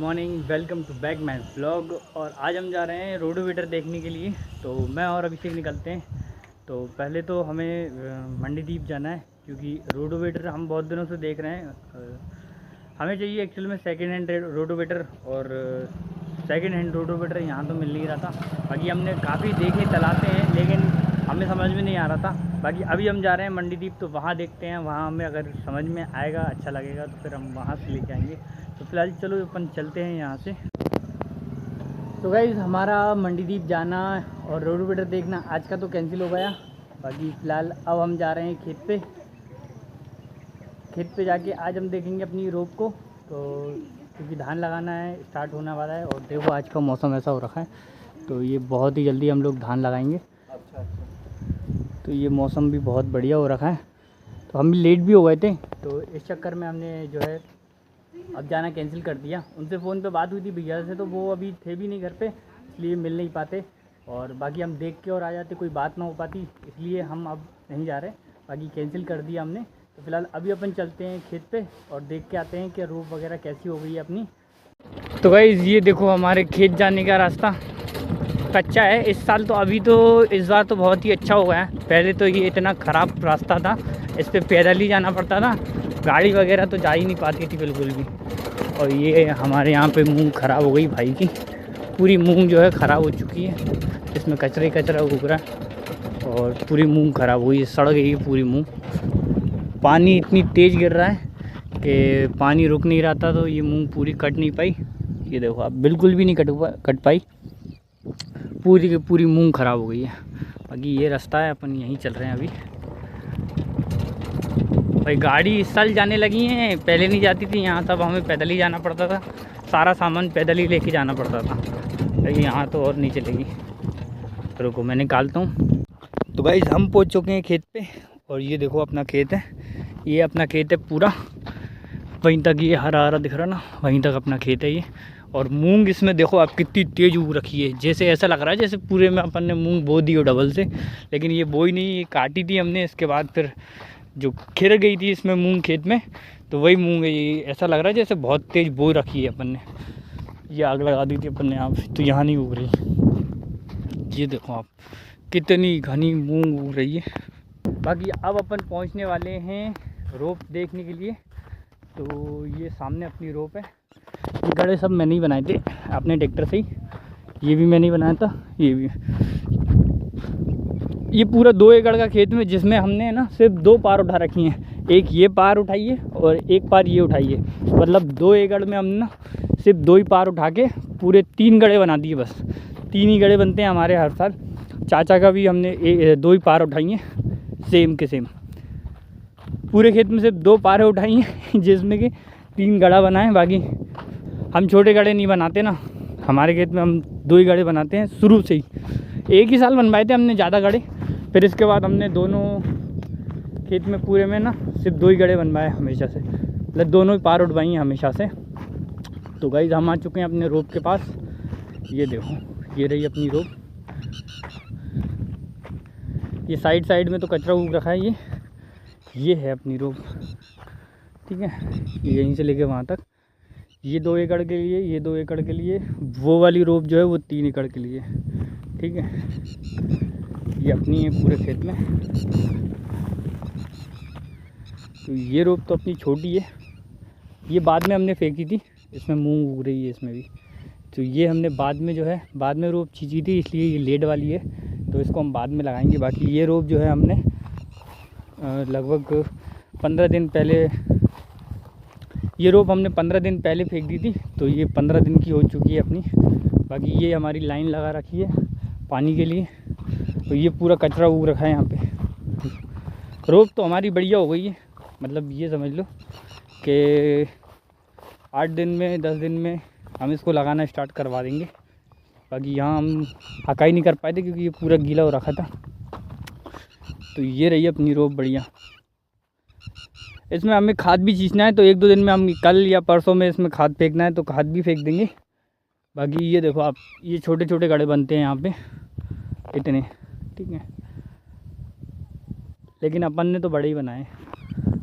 Morning, welcome to back my blog. और आज हम जा रहे हैं रोडोवेटर देखने के लिए। तो मैं और अभिषेक निकलते हैं। तो पहले तो हमें मंडीदीप जाना है, क्योंकि रोडोवेटर हम बहुत दिनों से देख रहे हैं। हमें चाहिए एक्चुअल में सेकेंड हैंड रोडोवेटर, और सेकेंड हैंड रोडोवेटर यहाँ तो मिल नहीं रहा था। बाकी हमने काफ़ी देखे, चलाते हैं, लेकिन हमें समझ में नहीं आ रहा था। बाकी अभी हम जा रहे हैं मंडीदीप, तो वहाँ देखते हैं। वहाँ हमें अगर समझ में आएगा, अच्छा लगेगा, तो फिर हम वहाँ से लेके आएंगे। तो फिलहाल चलो अपन चलते हैं यहाँ से। तो गाइस, हमारा मंडीदीप जाना और रोडोवेटर देखना आज का तो कैंसिल हो गया। बाकी फ़िलहाल अब हम जा रहे हैं खेत पे जाके आज हम देखेंगे अपनी रोप को। तो क्योंकि धान लगाना है, स्टार्ट होने वाला है। और देखो आज का मौसम ऐसा हो रखा है, तो ये बहुत ही जल्दी हम लोग धान लगाएंगे। अच्छा। तो ये मौसम भी बहुत बढ़िया हो रखा है, तो हम भी लेट भी हो गए थे, तो इस चक्कर में हमने जो है अब जाना कैंसिल कर दिया। उनसे फ़ोन पे बात हुई थी भैया से, तो वो अभी थे भी नहीं घर पे, इसलिए मिल नहीं पाते। और बाकी हम देख के और आ जाते, कोई बात ना हो पाती, इसलिए हम अब नहीं जा रहे। बाकी कैंसिल कर दिया हमने। तो फिलहाल अभी अपन चलते हैं खेत पे और देख के आते हैं कि रोप वगैरह कैसी हो गई है अपनी। तो गाइस, ये देखो हमारे खेत जाने का रास्ता कच्चा है इस साल। तो अभी तो इस बार तो बहुत ही अच्छा हो गया है। पहले तो ये इतना ख़राब रास्ता था, इस पर पैदल ही जाना पड़ता था, गाड़ी वगैरह तो जा ही नहीं पाती थी बिल्कुल भी। और ये हमारे यहाँ पे मूंग ख़राब हो गई भाई की, पूरी मूंग जो है ख़राब हो चुकी है। इसमें कचरा उग रहा है और पूरी मूंग ख़राब हुई, सड़ गई है पूरी मूंग। पानी इतनी तेज़ गिर रहा है कि पानी रुक नहीं रहा था, तो ये मूंग पूरी कट नहीं पाई। ये देखो आप, बिल्कुल भी नहीं कट पाई, पूरी की पूरी मूंग ख़राब हो गई है। बाकी ये रास्ता है, अपन यहीं चल रहे हैं अभी। भाई गाड़ी इस साल जाने लगी हैं, पहले नहीं जाती थी यहाँ, तब हमें पैदल ही जाना पड़ता था, सारा सामान पैदल ही लेके जाना पड़ता था। लेकिन यहाँ तो और नहीं चलेगी। रुको मैं निकालता हूँ। तो गाइस, हम पहुँच चुके हैं खेत पे, और ये देखो अपना खेत है। ये अपना खेत है पूरा, वहीं तक ये हरा हरा दिख रहा ना, वहीं तक अपना खेत है ये। और मूंग इसमें देखो आप कितनी तेज़ उग रखी है, जैसे ऐसा लग रहा है जैसे पूरे में अपन ने मूंग बो दी हो डबल से। लेकिन ये बोई नहीं, ये काटी थी हमने, इसके बाद फिर जो खिर गई थी इसमें मूंग खेत में, तो वही मूंग है। ये ऐसा लग रहा है जैसे बहुत तेज़ बो रखी है अपन ने। ये आग लगा दी थी अपन ने यहाँ, तो यहाँ नहीं उग रही। ये देखो आप, कितनी घनी मूंग उग रही है। बाकी अब अपन पहुँचने वाले हैं रोप देखने के लिए। तो ये सामने अपनी रोप है। ये गड़े सब मैंने ही बनाए थे अपने ट्रैक्टर से ही, ये भी मैंने ही बनाया था, ये भी। ये पूरा 2 एकड़ का खेत में, जिसमें हमने ना सिर्फ 2 पार उठा रखी हैं। एक ये पार उठाई है और एक पार ये उठाई है। मतलब 2 एकड़ में हमने ना सिर्फ 2 ही पार उठा के पूरे 3 गड़े बना दिए। बस 3 ही गड़े बनते हैं हमारे हर साल। चाचा का भी हमने 2 ही पार उठाई हैं, सेम के सेम। पूरे खेत में सिर्फ 2 पारें उठाई हैं, जिसमें कि 3 गड़ा बना है। बाकी हम छोटे गड़े नहीं बनाते ना, हमारे खेत में हम 2 ही गड़े बनाते हैं शुरू से ही। एक ही साल बनवाए थे हमने ज़्यादा गड़े, फिर इसके बाद हमने दोनों खेत में पूरे में ना सिर्फ 2 ही गड़े बनवाए हमेशा से, मतलब दोनों ही पार उठवाई हैं हमेशा से। तो गाइस, हम आ चुके हैं अपने रोप के पास। ये देखो, ये रही अपनी रोप। ये साइड में तो कचरा उग रखा है। ये है अपनी रोप, ठीक है। यहीं से लेके वहाँ तक, ये 2 एकड़ के लिए, ये 2 एकड़ के लिए, वो वाली रोप जो है वो 3 एकड़ के लिए, ठीक है। ये अपनी है पूरे खेत में। तो ये रोप तो अपनी छोटी है, ये बाद में हमने फेंकी थी। इसमें मूंग उग रही है इसमें भी। तो ये हमने बाद में जो है, बाद में रोप खींची थी, इसलिए ये लेड वाली है, तो इसको हम बाद में लगाएंगे। बाकी ये रोप जो है हमने लगभग 15 दिन पहले, ये रोप हमने 15 दिन पहले फेंक दी थी, तो ये 15 दिन की हो चुकी है अपनी। बाकी ये हमारी लाइन लगा रखी है पानी के लिए। तो ये पूरा कचरा उग रखा है यहाँ पे। रोप तो हमारी बढ़िया हो गई है, मतलब ये समझ लो कि 8 दिन में 10 दिन में हम इसको लगाना स्टार्ट करवा देंगे। बाकी यहाँ हम हकाई नहीं कर पाए थे, क्योंकि ये पूरा गीला हो रखा था। तो ये रही अपनी रोप बढ़िया। इसमें हमें खाद भी छींचना है, तो 1-2 दिन में, हम कल या परसों में इसमें खाद फेंकना है, तो खाद भी फेंक देंगे। बाकी ये देखो आप, ये छोटे छोटे गड्ढे बनते हैं यहाँ पे इतने, ठीक है। लेकिन अपन ने तो बड़े ही बनाए,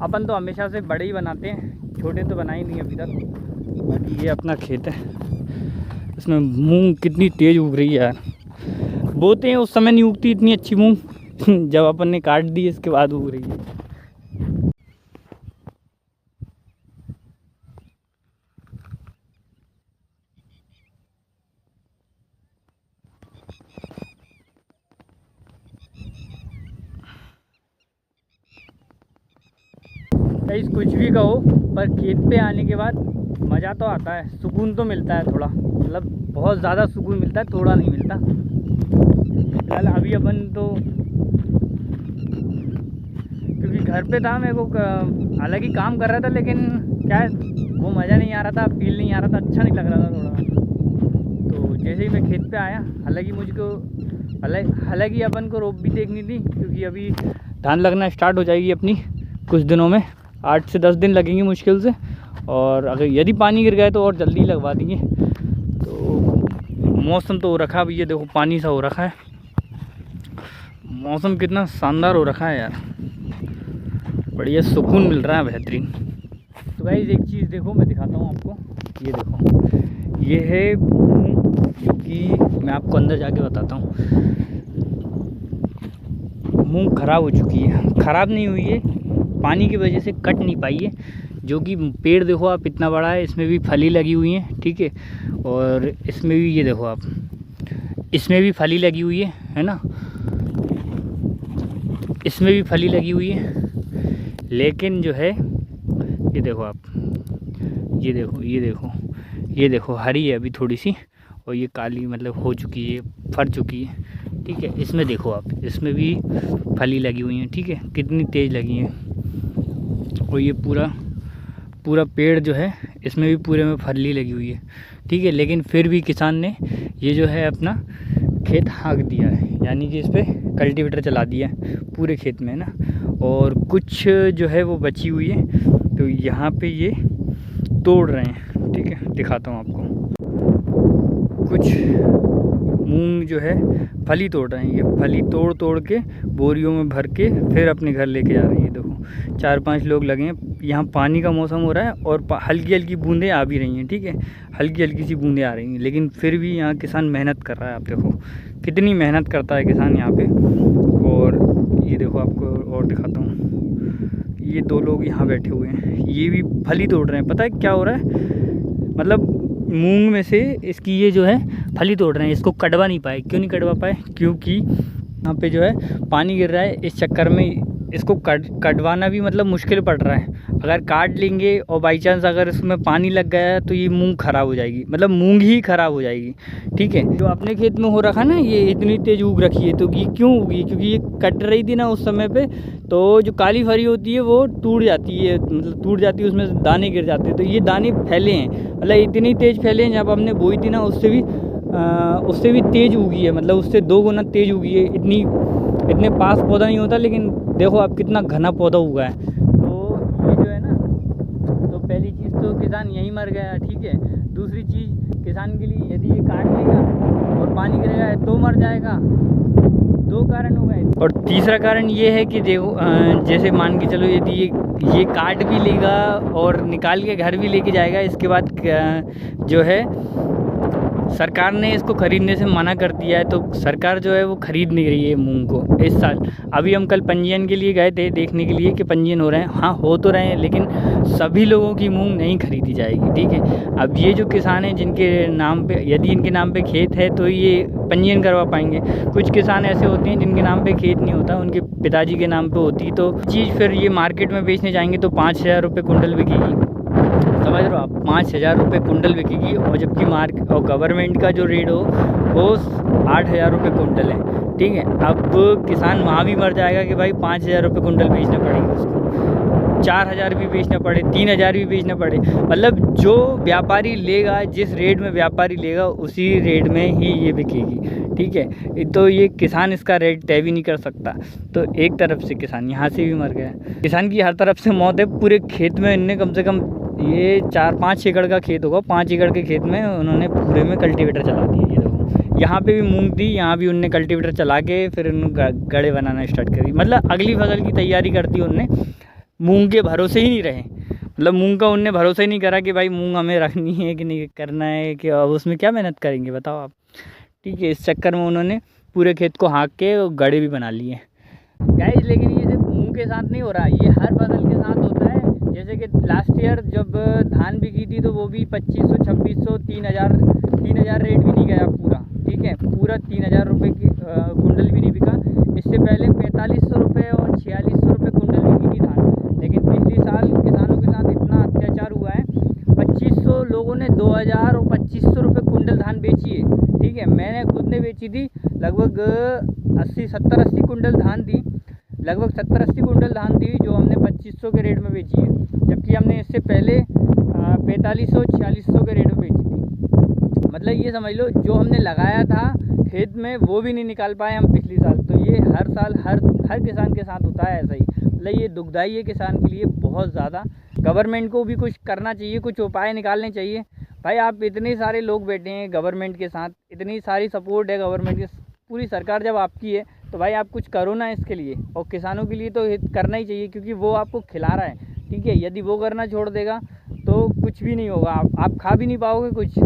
अपन तो हमेशा से बड़े ही बनाते हैं, छोटे तो बनाए नहीं अभी तक। ये अपना खेत है, इसमें मूंग कितनी तेज़ उग रही है यार। बोते हैं उस समय नहीं उगती इतनी अच्छी मूंग जब अपन ने काट दी इसके बाद उग रही है। गाइस कुछ भी कहो पर खेत पे आने के बाद मज़ा तो आता है, सुकून तो मिलता है थोड़ा, मतलब बहुत ज़्यादा सुकून मिलता है, थोड़ा नहीं मिलता। फिलहाल अभी अपन तो क्योंकि घर पे था, मेरे को हालांकि काम कर रहा था, लेकिन क्या है वो मज़ा नहीं आ रहा था, फील नहीं आ रहा था, अच्छा नहीं लग रहा था थोड़ा। तो जैसे ही मैं खेत पे आया, हालांकि अपन को रोप भी देखनी थी, क्योंकि अभी धान लगना स्टार्ट हो जाएगी अपनी कुछ दिनों में, 8 से 10 दिन लगेंगे मुश्किल से। और अगर यदि पानी गिर गए तो और जल्दी लगवा देंगे। तो मौसम तो हो रखा है, अभी ये देखो पानी सा हो रखा है, मौसम कितना शानदार हो रखा है यार, बढ़िया सुकून मिल रहा है, बेहतरीन। तो गाइस एक चीज़ देखो, मैं दिखाता हूँ आपको, ये देखो, ये है मूंग, कि मैं आपको अंदर जाके बताता हूँ। मूंग ख़राब हो चुकी है, ख़राब नहीं हुई है, पानी की वजह से कट नहीं पाई है। जो कि पेड़ देखो आप इतना बड़ा है, इसमें भी फली लगी हुई है, ठीक है। और इसमें भी ये देखो आप, इसमें भी फली लगी हुई है ना, इसमें भी फली लगी हुई है। लेकिन जो है ये देखो आप, ये देखो हरी है अभी थोड़ी सी, और ये काली मतलब हो चुकी है, फर चुकी है, ठीक है। इसमें देखो आप, इसमें भी फली लगी हुई हैं, ठीक है, कितनी तेज़ लगी हैं। और ये पूरा पेड़ जो है, इसमें भी पूरे में फली लगी हुई है, ठीक है। लेकिन फिर भी किसान ने ये जो है अपना खेत हाँक दिया है, यानी कि इस पर कल्टीवेटर चला दिया है पूरे खेत में ना। और कुछ जो है वो बची हुई है, तो यहाँ पे ये तोड़ रहे हैं, ठीक है, दिखाता हूँ आपको। कुछ मूंग जो है फली तोड़ रहे हैं, ये फली तोड़ के बोरियों में भर के फिर अपने घर लेके जा रहे हैं। ये देखो 4-5 लोग लगे हैं। यहाँ पानी का मौसम हो रहा है और हल्की हल्की बूंदें आ भी रही हैं, ठीक है, हल्की हल्की सी बूंदें आ रही हैं, लेकिन फिर भी यहाँ किसान मेहनत कर रहा है। आप देखो कितनी मेहनत करता है किसान यहाँ पे। और ये देखो आपको और दिखाता हूँ, ये 2 लोग यहाँ बैठे हुए हैं, ये भी फली तोड़ रहे हैं। पता है क्या हो रहा है, मतलब मूंग में से इसकी ये जो है फली तोड़ रहे हैं, इसको कटवा नहीं पाए। क्यों नहीं कटवा पाए? क्योंकि यहाँ पे जो है पानी गिर रहा है, इस चक्कर में इसको कटवाना भी मतलब मुश्किल पड़ रहा है। अगर काट लेंगे और बाई चांस अगर इसमें पानी लग गया तो ये मूंग ख़राब हो जाएगी, मतलब मूंग ही ख़राब हो जाएगी, ठीक है। जो अपने खेत में हो रखा ना, ये इतनी तेज़ उग रखी है, तो ये क्यों उगी? क्योंकि ये कट रही थी ना उस समय पे, तो जो काली फरी होती है वो टूट जाती है, मतलब टूट जाती है, उसमें दाने गिर जाते हैं। तो ये दाने फैले हैं, मतलब इतनी तेज़ फैले हैं, जब हमने बोई थी ना उससे भी तेज़ उगी है, मतलब उससे 2 गुना तेज़ उगी है। इतने पास पौधा नहीं होता, लेकिन देखो आप कितना घना पौधा उगा है। तो ये जो है ना, तो पहली चीज़ तो किसान यहीं मर गया, ठीक है। दूसरी चीज़, किसान के लिए यदि ये काट लेगा और पानी गिरेगा तो मर जाएगा। 2 कारण हो गए। और तीसरा कारण ये है कि देखो जैसे मान के चलो, यदि ये काट भी लेगा और निकाल के घर भी लेके जाएगा, इसके बाद जो है सरकार ने इसको ख़रीदने से मना कर दिया है, तो सरकार जो है वो ख़रीद नहीं रही है मूंग को इस साल। अभी हम कल पंजीयन के लिए गए थे, देखने के लिए कि पंजीयन हो रहे हैं। हाँ, हो तो रहे हैं, लेकिन सभी लोगों की मूंग नहीं खरीदी जाएगी, ठीक है। अब ये जो किसान हैं जिनके नाम पे, यदि इनके नाम पे खेत है तो ये पंजीयन करवा पाएंगे। कुछ किसान ऐसे होते हैं जिनके नाम पे खेत नहीं होता, उनके पिताजी के नाम पे होती, तो चीज़ फिर ये मार्केट में बेचने जाएंगे तो 5,000 रुपये कुंटल बिकेगी, समझ रहे हो आप, 5,000 रुपये कुंटल बिकेगी। और जबकि मार्केट और गवर्नमेंट का जो रेट हो वो 8,000 रुपये कुंटल है, ठीक है। अब किसान वहाँ भी मर जाएगा कि भाई 5,000 रुपये कुंटल बेचना पड़ेगा उसको, 4,000 भी बेचना पड़े, 3,000 भी बेचना पड़े। मतलब जो व्यापारी लेगा, जिस रेट में व्यापारी लेगा उसी रेट में ही ये बिकेगी, ठीक है। तो ये किसान इसका रेट तय भी नहीं कर सकता। तो एक तरफ से किसान यहाँ से भी मर गया, किसान की हर तरफ से मौत है। पूरे खेत में इनने कम से कम ये 4-5 एकड़ का खेत होगा, 5 एकड़ के खेत में उन्होंने पूरे में कल्टीवेटर चला दिया। ये देखो यहाँ पे भी मूंग थी, यहाँ भी उनने कल्टीवेटर चला के फिर उन्होंने गड़े बनाना स्टार्ट करी। मतलब अगली फसल की तैयारी करती उनने, मूंग के भरोसे ही नहीं रहे। मतलब मूंग का उनने भरोसा ही नहीं करा कि भाई मूंग हमें रखनी है कि नहीं करना है, कि अब उसमें क्या मेहनत करेंगे बताओ आप। ठीक है, इस चक्कर में उन्होंने पूरे खेत को हाँक के गड्ढे भी बना लिए गाइस। लेकिन ये सिर्फ मूंग के साथ नहीं हो रहा, ये हर फसल के साथ होता है। जैसे कि लास्ट ईयर जब धान बिकी थी तो वो भी 2500 2600 3000 रेट भी नहीं गया पूरा। ठीक है, पूरा 3000 रुपये की कुंडल भी नहीं बिका। इससे पहले 4500 रुपये और 4600 रुपये कुंडल बिकी थी धान। लेकिन पिछली साल किसानों के साथ इतना अत्याचार हुआ है, 2500 लोगों ने 2000 और 2500 रुपये कुंडल धान बेची है। ठीक है, मैंने खुद ने बेची थी, लगभग 70-80 कुंडल धान थी, लगभग 70-80 कुंटल धान थी जो हमने 2500 के रेट में बेची है, जबकि हमने इससे पहले 4500-4600 के रेट में बेची थी। मतलब ये समझ लो जो हमने लगाया था खेत में वो भी नहीं निकाल पाए हम पिछली साल। तो ये हर साल हर किसान के साथ होता है ऐसा ही। मतलब ये दुखदाई है किसान के लिए बहुत ज़्यादा। गवर्नमेंट को भी कुछ करना चाहिए, कुछ उपाय निकालने चाहिए। भाई आप इतने सारे लोग बैठे हैं गवर्नमेंट के साथ, इतनी सारी सपोर्ट है गवर्नमेंट की, पूरी सरकार जब आपकी है तो भाई आप कुछ करो ना इसके लिए। और किसानों के लिए तो करना ही चाहिए क्योंकि वो आपको खिला रहा है। ठीक है, यदि वो करना छोड़ देगा तो कुछ भी नहीं होगा, आप खा भी नहीं पाओगे कुछ।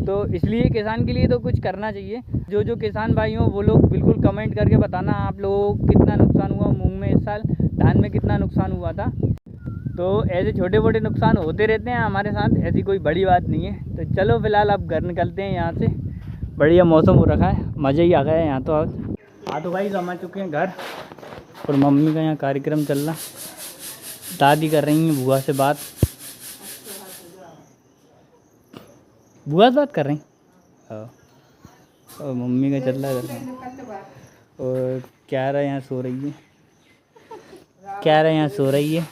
तो इसलिए किसान के लिए तो कुछ करना चाहिए। जो किसान भाई हो वो लोग बिल्कुल कमेंट करके बताना आप लोगों को कितना नुकसान हुआ मूंग में इस साल, धान में कितना नुकसान हुआ था। तो ऐसे छोटे मोटे नुकसान होते रहते हैं हमारे साथ, ऐसी कोई बड़ी बात नहीं है। तो चलो फिलहाल अब घर निकलते हैं यहाँ से। बढ़िया मौसम हो रखा है, मज़ा ही आ गया है यहाँ तो आज। हाँ तो भाई हम आ चुके हैं घर और मम्मी का यहाँ कार्यक्रम चल रहा। दादी कर रही हैं बुआ से बात, बुआ से बात कर रही। हाँ, और मम्मी का चल रहा है। और क्यारा यहाँ सो रही है, क्यारा यहाँ सो रही है।